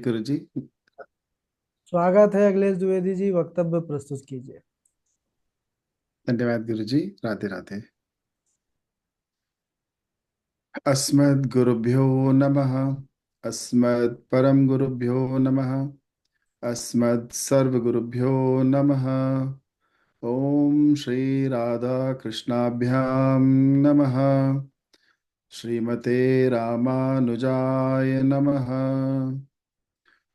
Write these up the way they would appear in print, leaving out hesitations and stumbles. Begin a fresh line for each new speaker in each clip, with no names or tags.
गुरु जी।
स्वागत है अखिलेश द्विवेदी जी, वक्तव्य प्रस्तुत कीजिए।
धन्यवाद गुरु जी। राधे राधे। अस्मद् गुरुभ्यो नमः। अस्मद् परम गुरुभ्यो नमः। अस्मद् सर्व गुरुभ्यो नमः। ओम श्री राधा कृष्णाभ्याम नमः। श्रीमते रामानुजाय नमः।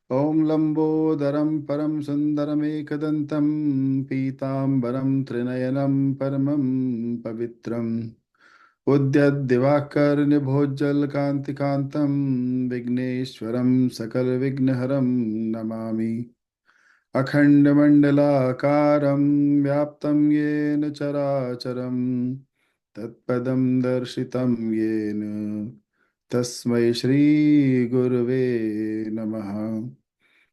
ओम लंबोदरम परम सुंदरमेकदंतं पीतांबरं त्रिनयनं परमं पवित्रम् उद्यद्दिवाकरनिभोज्जलकान्तिकान्तं विघ्नेश्वरं सकलविघ्नहरं नमामि। अखण्डमण्डलाकारं व्याप्तं येन चराचरं तत्पदं दर्शितं येन तस्मै श्रीगुरवे नमः।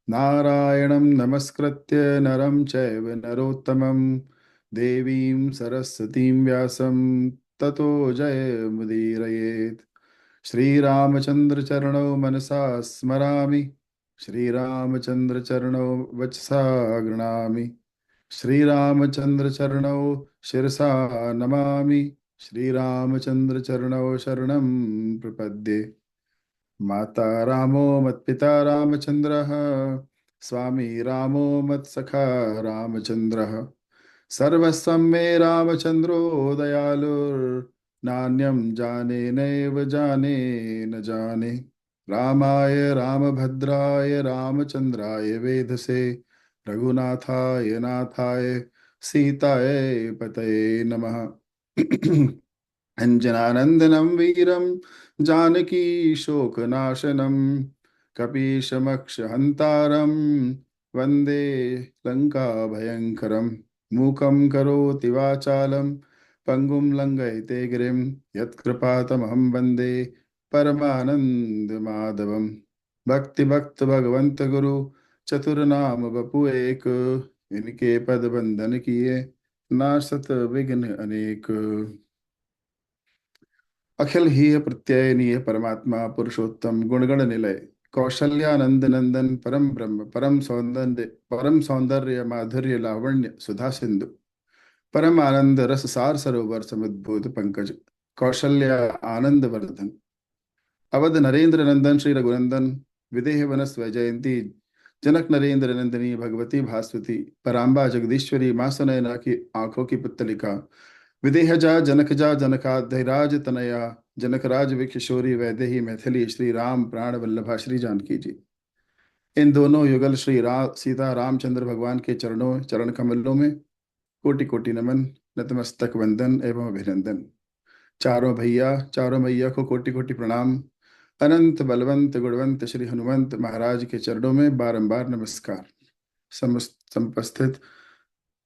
नारायणं नमस्कृत्य नरं चैव नरोत्तमं देवीं सरस्वतीं व्यासं ततो जयमुदीरयेत्। श्रीरामचन्द्रचरणौ मनसा स्मरामि। श्रीरामचन्द्रचरणौ वचसा गृणामि। श्रीरामचन्द्रचरणौ शिरसा नमामि। श्रीरामचन्द्रचरणौ शरणं प्रपद्ये। माता रामो मत्पिता रामचन्द्रः स्वामी रामो मत्सखा रामचन्द्रः सर्वस्वं मे रामचन्द्रो दयालुर्नान्यं जाने नैव जाने न जाने। रामाय रामभद्राय रामचन्द्राय वेधसे रघुनाथाय नाथाय सीताय पतये नमः। अञ्जनानन्दनं वीरं जानकी शोकनाशनं कपीशमक्षहन्तारं वन्दे लङ्काभयङ्करं। मूकं करोति वाचालं पङ्गुं लङ्घयते गिरिं यत्कृपातमहं वन्दे परमानन्दमाधवम्। भक्ति भक्त भगवंत गुरु चतुरनाम बपु एक। इनके पद बंदन किए नासत विघ्न अनेक। अखिल ही प्रत्ययनीय परमात्मा पुरुषोत्तम गुणगण निलय कौशल्यानंद नंदन परम ब्रह्म परम सौंदर्य माधुर्य लावण्य सुधा सिंधु परम आनंद रस सार सरोवर समुद्भूत पंकज कौशल्या आनंद वर्धन अवध नरेंद्र नंदन श्री रघुनंदन विदेह वनस वैजयंती जनक नरेंद्र नंदिनी भगवती भास्वती पराम्बा जगदीश्वरी माँ सुनयना की आंखों की पुतलिका विदेहजा जनकजा जनकाधीराज तनया जनकराज विकिशोरी वैदेही मैथिली श्री राम प्राण वल्लभा श्री जानकी जी। इन दोनों युगल श्री सीता रामचंद्र भगवान के चरणों चरण कमलों में कोटि कोटि नमन नतमस्तक वंदन एवं अभिनंदन। चारों भैया चारों मैया को कोटि कोटि प्रणाम। अनंत बलवंत गुणवंत श्री हनुमंत महाराज के चरणों में बारंबार नमस्कार। समस्त संपस्थित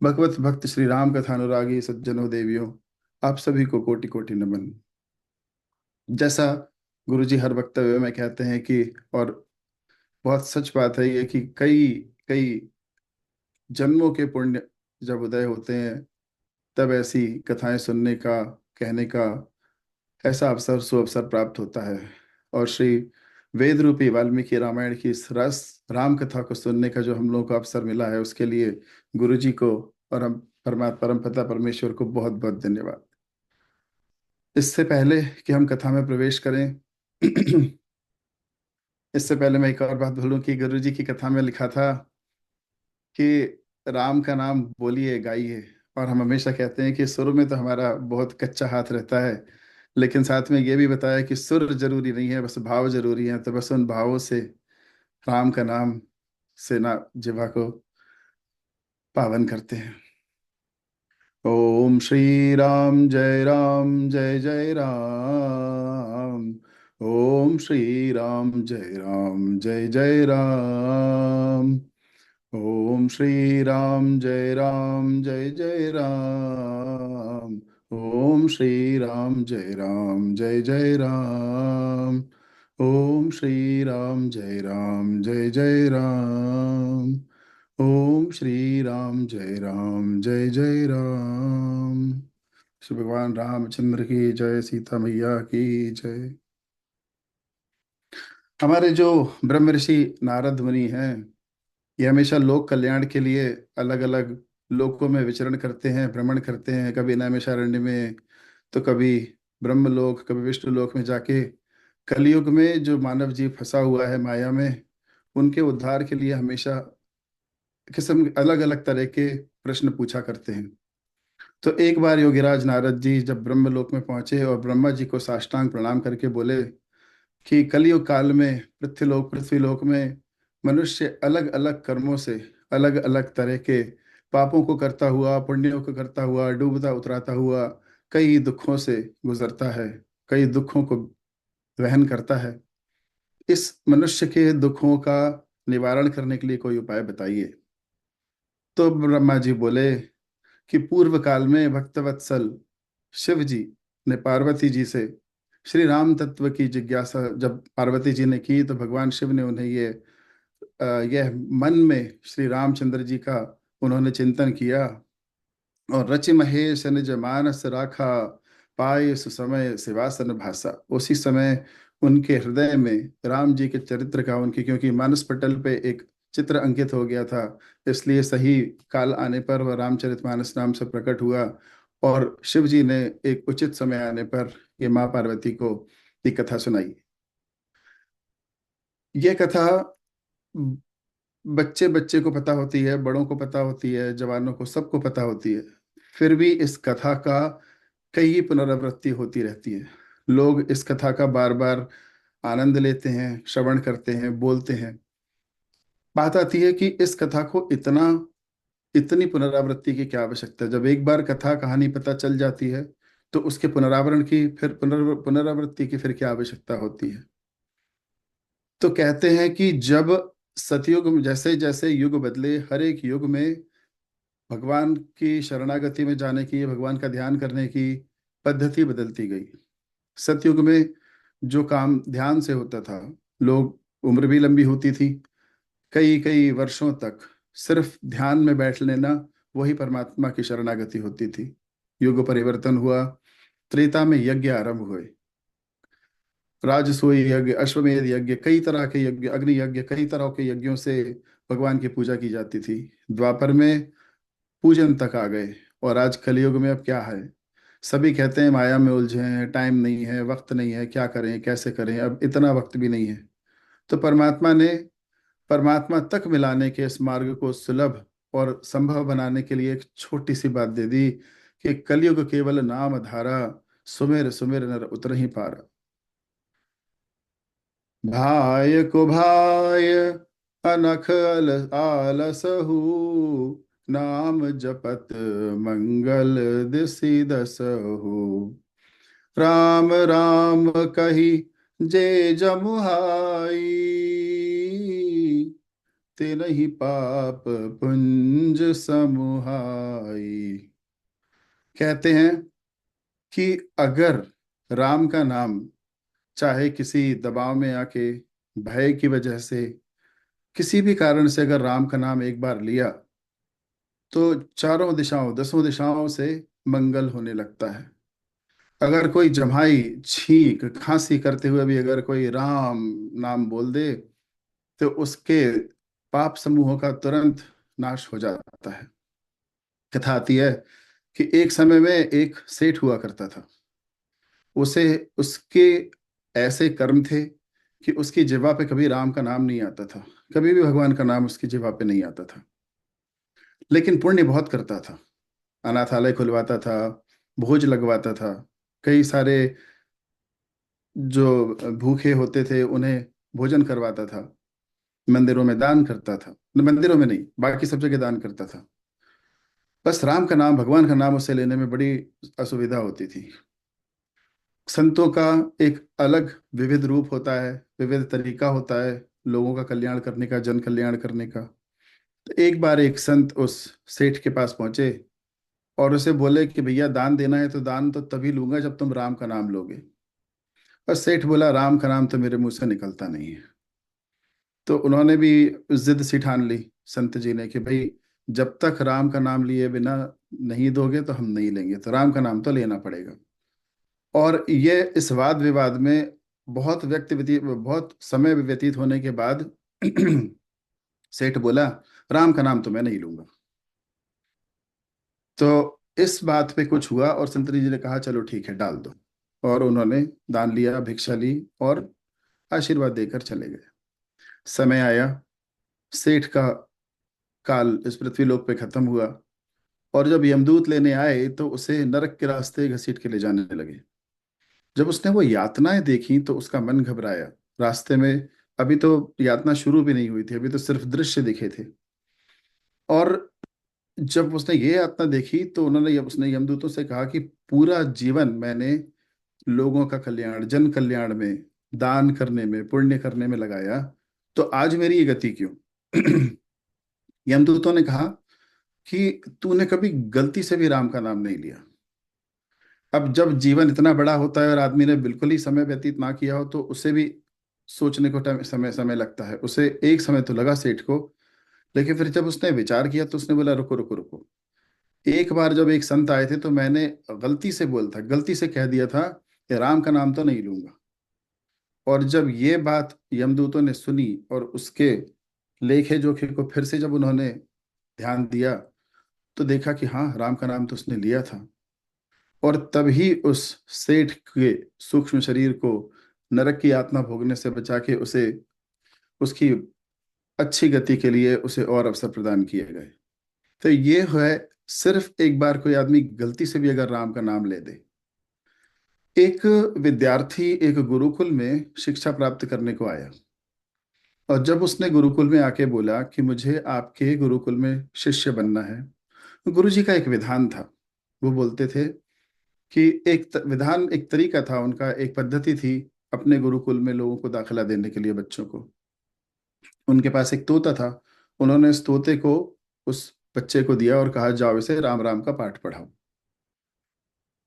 भगवत भक्त श्री राम कथा अनुरागी सज्जनों देवियों, आप सभी को कोटि कोटि नमन। जैसा गुरु जी हर वक्तव्य में कहते हैं कि, और बहुत सच बात है ये, कि कई कई जन्मों के पुण्य जब उदय होते हैं तब ऐसी कथाएं सुनने का, कहने का ऐसा अवसर सुअवसर प्राप्त होता है। और श्री वेद रूपी वाल्मीकि रामायण की इस रस राम कथा को सुनने का जो हम लोगों को अवसर मिला है, उसके लिए गुरु जी को और हम परम पिता परमेश्वर को बहुत बहुत धन्यवाद। इससे पहले कि हम कथा में प्रवेश करें इससे पहले मैं एक और बात बोलूं कि गुरु जी की कथा में लिखा था कि राम का नाम बोलिए गाइए। और हम हमेशा कहते हैं कि सुर में तो हमारा बहुत कच्चा हाथ रहता है, लेकिन साथ में ये भी बताया कि सुर जरूरी नहीं है, बस भाव जरूरी है। तो बस उन भावों से राम का नाम से ना जिह्वा को पावन करते हैं। ओम श्री राम जय जय राम। ओम श्री राम जय जय राम। ओम श्री राम जय जय राम। ओम श्री राम जय जय राम। ओम श्री राम जय जय राम। ओम श्री राम जय जय राम। श्री भगवान रामचंद्र की जय, सीता मैया की जय। हमारे जो ब्रह्म ऋषि नारद मुनि हैं, ये हमेशा लोक कल्याण के लिए अलग अलग लोकों में विचरण करते हैं, भ्रमण करते हैं। कभी नैमिषारण्य में, तो कभी ब्रह्मलोक, कभी विष्णु लोक में जाके कलयुग में जो मानव जीव फंसा हुआ है माया में, उनके उद्धार के लिए हमेशा किस्म अलग अलग तरह के प्रश्न पूछा करते हैं। तो एक बार योगीराज नारद जी जब ब्रह्मलोक में पहुंचे और ब्रह्मा जी को साष्टांग प्रणाम करके बोले कि कलयुग काल में पृथ्वीलोक में मनुष्य अलग अलग कर्मों से, अलग अलग तरह के पापों को करता हुआ, पुण्यों को करता हुआ, डूबता उतराता हुआ कई दुखों से गुजरता है, कई दुखों को वहन करता है। इस मनुष्य के दुखों का निवारण करने के लिए कोई उपाय बताइए। तो ब्रह्मा जी बोले कि पूर्व काल में भक्तवत्सल शिव जी ने पार्वती जी से श्री राम तत्व की जिज्ञासा जब पार्वती जी ने की, तो भगवान शिव ने उन्हें यह मन में श्री रामचंद्र जी का उन्होंने चिंतन किया। और रचि महेश निज मानस राखा, पाए सुसमय सिवासन भाषा। उसी समय उनके हृदय में राम जी के चरित्र का, उनके क्योंकि मानस पटल पे एक चित्र अंकित हो गया था, इसलिए सही काल आने पर वह रामचरितमानस नाम से प्रकट हुआ। और शिव जी ने एक उचित समय आने पर ये माँ पार्वती को ये कथा सुनाई। ये कथा बच्चे बच्चे को पता होती है, बड़ों को पता होती है, जवानों को, सबको पता होती है। फिर भी इस कथा का कई पुनरावृत्ति होती रहती है। लोग इस कथा का बार बार आनंद लेते हैं, श्रवण करते हैं, बोलते हैं। बात आती है कि इस कथा को इतनी पुनरावृत्ति की क्या आवश्यकता है। जब एक बार कथा कहानी पता चल जाती है, तो उसके पुनरावरण की, फिर पुनरावृत्ति की फिर क्या आवश्यकता होती है। तो कहते हैं कि जब सतयुग में जैसे जैसे युग बदले, हर एक युग में भगवान की शरणागति में जाने की, भगवान का ध्यान करने की पद्धति बदलती गई। सतयुग में जो काम ध्यान से होता था, लोग, उम्र भी लंबी होती थी, कई कई वर्षों तक सिर्फ ध्यान में बैठ लेना, वही परमात्मा की शरणागति होती थी। युग परिवर्तन हुआ, त्रेता में यज्ञ आरंभ हुए, राजसूय यज्ञ, अश्वमेध यज्ञ, कई तरह के यज्ञ, अग्नि यज्ञ, कई तरह के यज्ञों से भगवान की पूजा की जाती थी। द्वापर में पूजन तक आ गए, और आज कलयुग में अब क्या है, सभी कहते हैं माया में उलझे हैं, टाइम नहीं है, वक्त नहीं है, क्या करें कैसे करें, अब इतना वक्त भी नहीं है। तो परमात्मा ने परमात्मा तक मिलाने के इस मार्ग को सुलभ और संभव बनाने के लिए एक छोटी सी बात दे दी कि कलयुग केवल नाम धारा, सुमिर सुमिर नर उतर ही पारा। भाय को भाय अनख आलसहु, नाम जपत मंगल दिसि दसहु। राम राम कही जे जमुहाई, तिनहि पाप पुंज समुहाई। कहते हैं कि अगर राम का नाम, चाहे किसी दबाव में आके, भय की वजह से, किसी भी कारण से अगर राम का नाम एक बार लिया, तो चारों दिशाओं, दसों दिशाओं से मंगल होने लगता है। अगर कोई जम्हाई, छींक, खांसी करते हुए भी अगर कोई राम नाम बोल दे, तो उसके पाप समूहों का तुरंत नाश हो जाता है। कथा आती है कि एक समय में एक सेठ हुआ करता था। उसे उसके ऐसे कर्म थे कि उसकी जिह्वा पे कभी राम का नाम नहीं आता था, कभी भी भगवान का नाम उसकी जिह्वा पे नहीं आता था। लेकिन पुण्य बहुत करता था, अनाथालय खुलवाता था, भोज लगवाता था, कई सारे जो भूखे होते थे उन्हें भोजन करवाता था, मंदिरों में दान करता था, मंदिरों में नहीं, बाकी सब जगह दान करता था। बस राम का नाम, भगवान का नाम उसे लेने में बड़ी असुविधा होती थी। संतों का एक अलग विविध रूप होता है, विविध तरीका होता है लोगों का कल्याण करने का, जन कल्याण करने का। तो एक बार एक संत उस सेठ के पास पहुंचे और उसे बोले कि भैया दान देना है तो दान तो तभी लूंगा जब तुम राम का नाम लोगे। बस सेठ बोला, राम का नाम तो मेरे मुंह से निकलता नहीं है। तो उन्होंने भी जिद सी ठान ली संत जी ने कि भाई, जब तक राम का नाम लिए बिना नहीं दोगे तो हम नहीं लेंगे, तो राम का नाम तो लेना पड़ेगा। और ये इस वाद विवाद में बहुत समय व्यतीत होने के बाद सेठ बोला, राम का नाम तो मैं नहीं लूंगा। तो इस बात पे कुछ हुआ और संतरी जी ने कहा चलो ठीक है डाल दो। और उन्होंने दान लिया, भिक्षा ली और आशीर्वाद देकर चले गए। समय आया, सेठ का काल इस पृथ्वीलोक पे खत्म हुआ। और जब यमदूत लेने आए तो उसे नरक के रास्ते घसीट के ले जाने लगे। जब उसने वो यातनाएं देखी तो उसका मन घबराया। रास्ते में अभी तो यातना शुरू भी नहीं हुई थी, अभी तो सिर्फ दृश्य दिखे थे। और जब उसने ये यातना देखी तो उसने यमदूतों से कहा कि पूरा जीवन मैंने लोगों का कल्याण, जन कल्याण में, दान करने में, पुण्य करने में लगाया, तो आज मेरी ये गति क्यों? यमदूतों ने कहा कि तूने कभी गलती से भी राम का नाम नहीं लिया। अब जब जीवन इतना बड़ा होता है और आदमी ने बिल्कुल ही समय व्यतीत ना किया हो तो उसे भी सोचने को समय समय लगता है। उसे एक समय तो लगा सेठ को, लेकिन फिर जब उसने विचार किया तो उसने बोला रुको रुको रुको। एक बार जब एक संत आए थे तो मैंने गलती से कह दिया था कि राम का नाम तो नहीं लूंगा। और जब ये बात यमदूतों ने सुनी और उसके लेखे जोखे को फिर से जब उन्होंने ध्यान दिया तो देखा कि हाँ, राम का नाम तो उसने लिया था। और तभी उस सेठ के सूक्ष्म शरीर को नरक की यातना भोगने से बचा के उसे उसकी अच्छी गति के लिए उसे और अवसर प्रदान किए गए। तो ये है, सिर्फ एक बार कोई आदमी गलती से भी अगर राम का नाम ले दे। एक विद्यार्थी एक गुरुकुल में शिक्षा प्राप्त करने को आया। और जब उसने गुरुकुल में आके बोला कि मुझे आपके गुरुकुल में शिष्य बनना है, तो गुरुजी का एक विधान था। वो बोलते थे कि विधान, एक तरीका था उनका, एक पद्धति थी अपने गुरुकुल में लोगों को दाखिला देने के लिए, बच्चों को। उनके पास एक तोता था। उन्होंने इस तोते को उस बच्चे को दिया और कहा जाओ इसे राम राम का पाठ पढ़ाओ।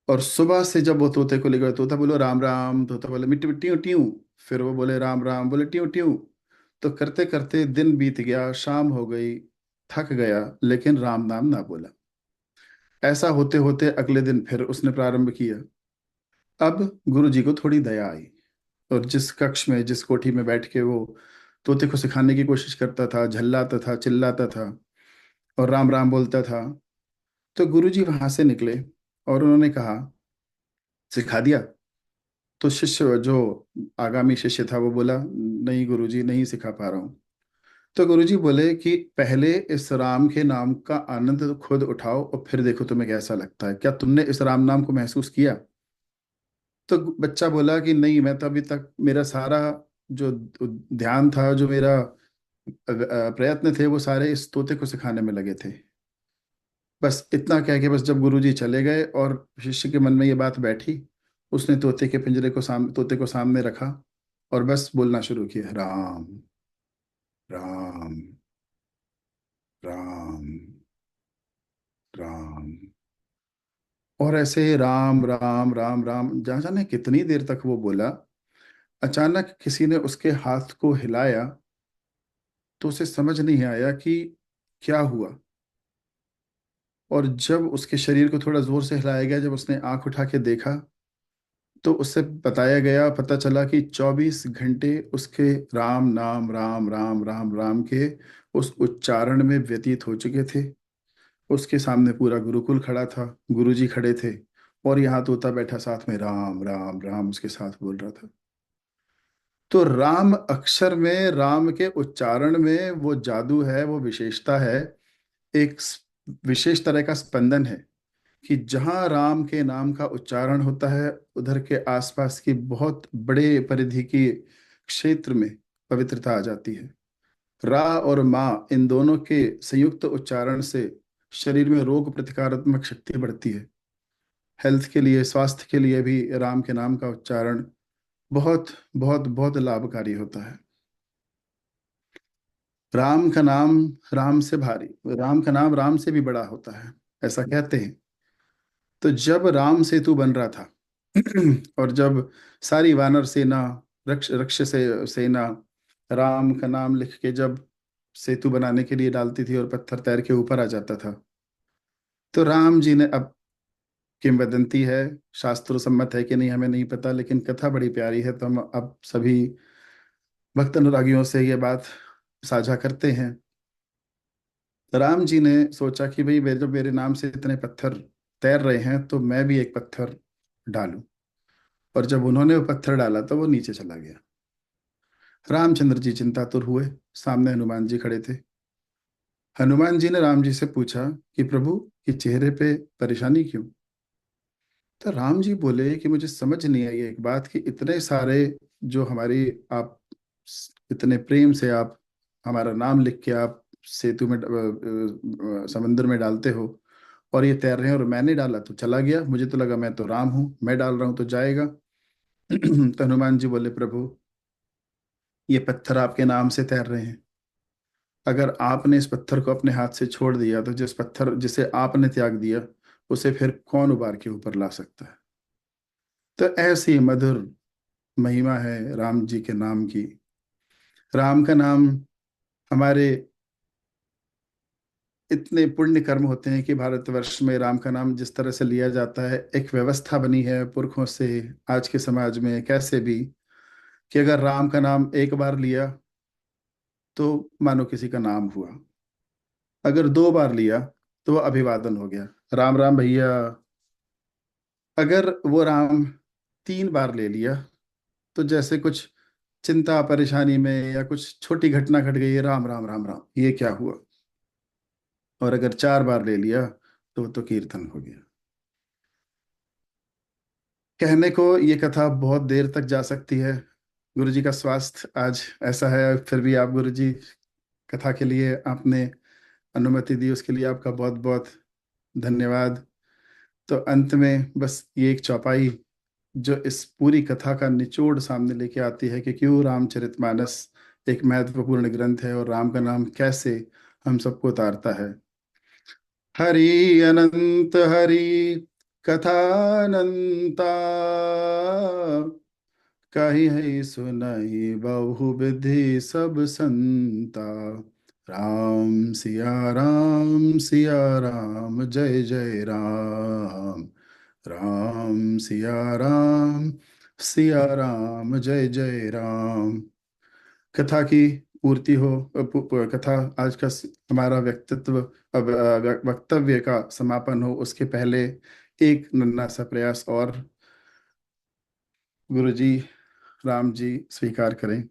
और सुबह से जब वो तोते को लेकर, तोता बोलो राम राम, तोता बोले मिट्टी मिट्टी ट्यू। फिर वो बोले राम राम, बोले ट्यू ट्यू। तो करते करते दिन बीत गया, शाम हो गई, थक गया, लेकिन राम नाम ना बोला। ऐसा होते होते अगले दिन फिर उसने प्रारंभ किया। अब गुरु जी को थोड़ी दया आई। और जिस कक्ष में, जिस कोठी में बैठ के वो तोते को सिखाने की कोशिश करता था, झल्लाता था, चिल्लाता था और राम राम बोलता था, तो गुरु जी वहां से निकले और उन्होंने कहा सिखा दिया? तो शिष्य, जो आगामी शिष्य था, वो बोला नहीं गुरुजी, नहीं सिखा पा रहा हूँ। तो गुरुजी बोले कि पहले इस राम के नाम का आनंद तो खुद उठाओ और फिर देखो तुम्हें कैसा लगता है। क्या तुमने इस राम नाम को महसूस किया? तो बच्चा बोला कि नहीं, मैं तो अभी तक, मेरा सारा जो ध्यान था, जो मेरा प्रयत्न थे, वो सारे इस तोते को सिखाने में लगे थे। बस इतना कह के, बस जब गुरुजी चले गए और शिष्य के मन में ये बात बैठी, उसने तोते को सामने रखा और बस बोलना शुरू किया, राम राम राम राम। और ऐसे राम राम राम राम जहाँ जाने कितनी देर तक वो बोला। अचानक किसी ने उसके हाथ को हिलाया तो उसे समझ नहीं आया कि क्या हुआ। और जब उसके शरीर को थोड़ा जोर से हिलाया गया, जब उसने आंख उठा के देखा तो उससे बताया गया, पता चला कि 24 घंटे उसके राम नाम, राम राम राम राम के उस उच्चारण में व्यतीत हो चुके थे। उसके सामने पूरा गुरुकुल खड़ा था, गुरुजी खड़े थे, और यहाँ तोता बैठा साथ में राम राम राम उसके साथ बोल रहा था। तो राम अक्षर में, राम के उच्चारण में वो जादू है, वो विशेषता है। एक विशेष तरह का स्पंदन है कि जहाँ राम के नाम का उच्चारण होता है, उधर के आसपास की बहुत बड़े परिधि की क्षेत्र में पवित्रता आ जाती है। रा और माँ, इन दोनों के संयुक्त उच्चारण से शरीर में रोग प्रतिकारात्मक शक्ति बढ़ती है। हेल्थ के लिए, स्वास्थ्य के लिए भी राम के नाम का उच्चारण बहुत बहुत बहुत लाभकारी होता है। राम का नाम राम से भारी, राम का नाम राम से भी बड़ा होता है, ऐसा कहते हैं। तो जब राम सेतु बन रहा था और जब सारी वानर सेना, रक्ष रक्ष से सेना राम का नाम लिख के जब सेतु बनाने के लिए डालती थी और पत्थर तैर के ऊपर आ जाता था, तो राम जी ने अब किंवदंती है, शास्त्रों सम्मत है कि नहीं हमें नहीं पता, लेकिन कथा बड़ी प्यारी है, तो हम अब सभी भक्त अनुरागियों से ये बात साझा करते हैं। राम जी ने सोचा कि भाई जब मेरे नाम से इतने पत्थर तैर रहे हैं तो मैं भी एक पत्थर डालूं। और जब उन्होंने वो पत्थर डाला तो वो नीचे चला गया। रामचंद्र जी चिंतातुर हुए। सामने हनुमान जी खड़े थे। हनुमान जी ने राम जी से पूछा कि प्रभु, कि चेहरे पे परेशानी क्यों? तो राम जी बोले कि मुझे समझ नहीं आई एक बात, कि इतने सारे जो हमारी आप इतने प्रेम से आप हमारा नाम लिख के आप सेतु में समंदर में डालते हो, और ये तैर रहे हैं, और मैंने डाला तो चला गया, मुझे तो लगा मैं तो राम हूँ, मैं डाल रहा हूँ तो जाएगा। तो हनुमान जी बोले, प्रभु ये पत्थर आपके नाम से तैर रहे हैं। अगर आपने इस पत्थर को अपने हाथ से छोड़ दिया तो जिस पत्थर जिसे आपने त्याग दिया उसे फिर कौन उबार के ऊपर ला सकता है? तो ऐसी मधुर महिमा है राम जी के नाम की। राम का नाम, हमारे इतने पुण्य कर्म होते हैं कि भारतवर्ष में राम का नाम जिस तरह से लिया जाता है, एक व्यवस्था बनी है पुरखों से आज के समाज में कैसे भी, कि अगर राम का नाम एक बार लिया तो मानो किसी का नाम हुआ। अगर दो बार लिया तो वो अभिवादन हो गया, राम राम भैया। अगर वो राम तीन बार ले लिया तो जैसे कुछ चिंता परेशानी में या कुछ छोटी घटना घट गई, राम राम राम राम ये क्या हुआ। और अगर चार बार ले लिया तो वो तो कीर्तन हो गया। कहने को ये कथा बहुत देर तक जा सकती है। गुरु जी का स्वास्थ्य आज ऐसा है, फिर भी आप गुरु जी कथा के लिए आपने अनुमति दी, उसके लिए आपका बहुत बहुत धन्यवाद। तो अंत में बस ये एक चौपाई जो इस पूरी कथा का निचोड़ सामने लेके आती है कि क्यों रामचरितमानस एक महत्वपूर्ण ग्रंथ है और राम का नाम कैसे हम सबको उतारता है। हरि अनंत हरि कथानंता, कही है सुनाई बहु विधि सब संता। सिया राम जय जय राम। राम सिया राम जय जय राम। कथा की पूर्ति हो, कथा आज का हमारा व्यक्तित्व वक्तव्य का समापन हो उसके पहले एक नन्हा सा प्रयास और गुरु जी राम जी स्वीकार करें।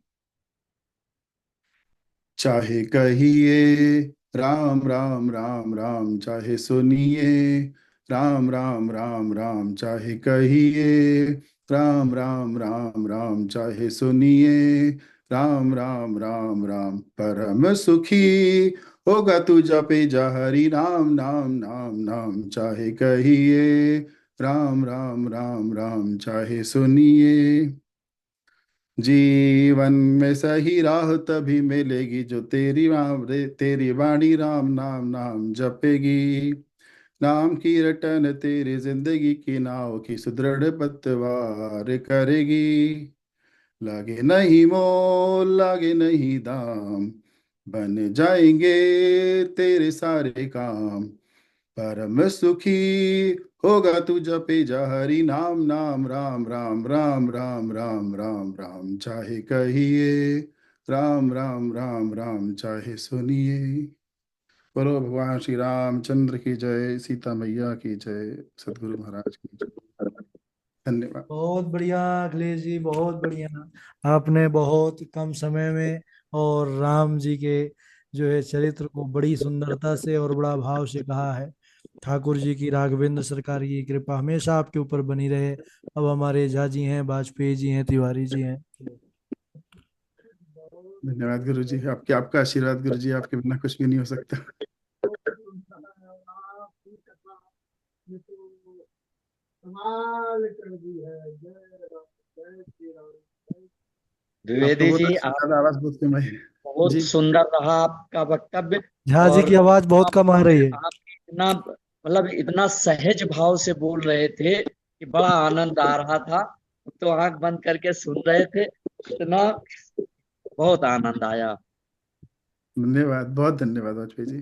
चाहे कहिए राम राम राम राम, चाहे सुनिए राम राम राम राम, चाहे कहिए राम राम राम राम, चाहे सुनिए राम राम राम राम। परम सुखी होगा तू जपे जा हरि नाम नाम नाम नाम, चाहे कहिए राम राम राम राम, चाहे सुनिए। जीवन में सही राह तभी मिलेगी जो तेरी वाणी राम नाम नाम जपेगी। नाम की रटन तेरी जिंदगी की नाव की सुदृढ़ पतवार करेगी। लागे नहीं मोल लागे नहीं दाम, बन जाएंगे तेरे सारे काम। परम सुखी होगा तू जपे जा हरि नाम नाम राम राम राम राम राम राम राम, चाहे कहिए राम राम राम राम, चाहे सुनिए। बोलो भगवान श्री रामचंद्र की जय, सीता मैया की जय, सदगुरु महाराज की जय। धन्यवाद।
बहुत बढ़िया अखिलेश जी, बहुत बढ़िया। आपने बहुत कम समय में और राम जी के जो है चरित्र को बड़ी सुंदरता से और बड़ा भाव से कहा है। ठाकुर जी की, राघवेंद्र सरकार की कृपा हमेशा आपके ऊपर बनी रहे। अब हमारे झा जी हैं, वाजपेयी जी हैं, तिवारी जी हैं।
धन्यवाद गुरु जी, आपके आपका आशीर्वाद गुरु जी, आपके बिना कुछ भी नहीं हो सकता।
कमाल कर दी है। जय राम, जय श्री राम, जय।
आप तो
द्विवेदी
बोल
जी,
रहे हैं,
आप
ज्यादा आवाज बहुत कम है।
बहुत
जी।
सुंदर रहा आपका वक्तव्य।
झा जी
और
की आवाज बहुत
आप
कम आ रही है।
आप इतना मतलब इतना सहज भाव से बोल रहे थे कि बड़ा आनंद आ रहा था। तो आंख बंद करके सुन रहे थे, इतना बहुत आनंद आया।
धन्यवाद, बहुत धन्यवाद वाजपेयी जी।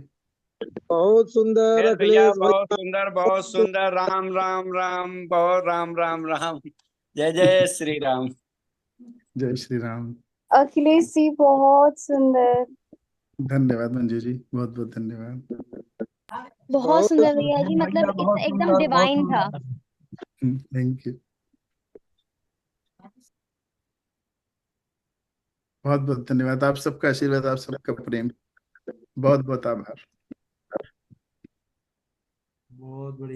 बहुत सुंदर
खैर भैया,
अखिलेश
बहुत
भैया।
सुंदर, बहुत सुंदर। राम राम राम, बहुत राम राम राम। जय जय श्री राम।
जय श्री राम।
अखिलेश जी बहुत सुंदर,
धन्यवाद मंजू जी, बहुत बहुत धन्यवाद।
बहुत सुंदर भैया जी,
भैया
मतलब
बहुत
एकदम
सुंदर, बहुत
डिवाइन था।
सुंदर।
Thank you. बहुत बहुत धन्यवाद। आप सबका आशीर्वाद, आप सबका प्रेम, बहुत बहुत आभार।
बहुत बढ़िया।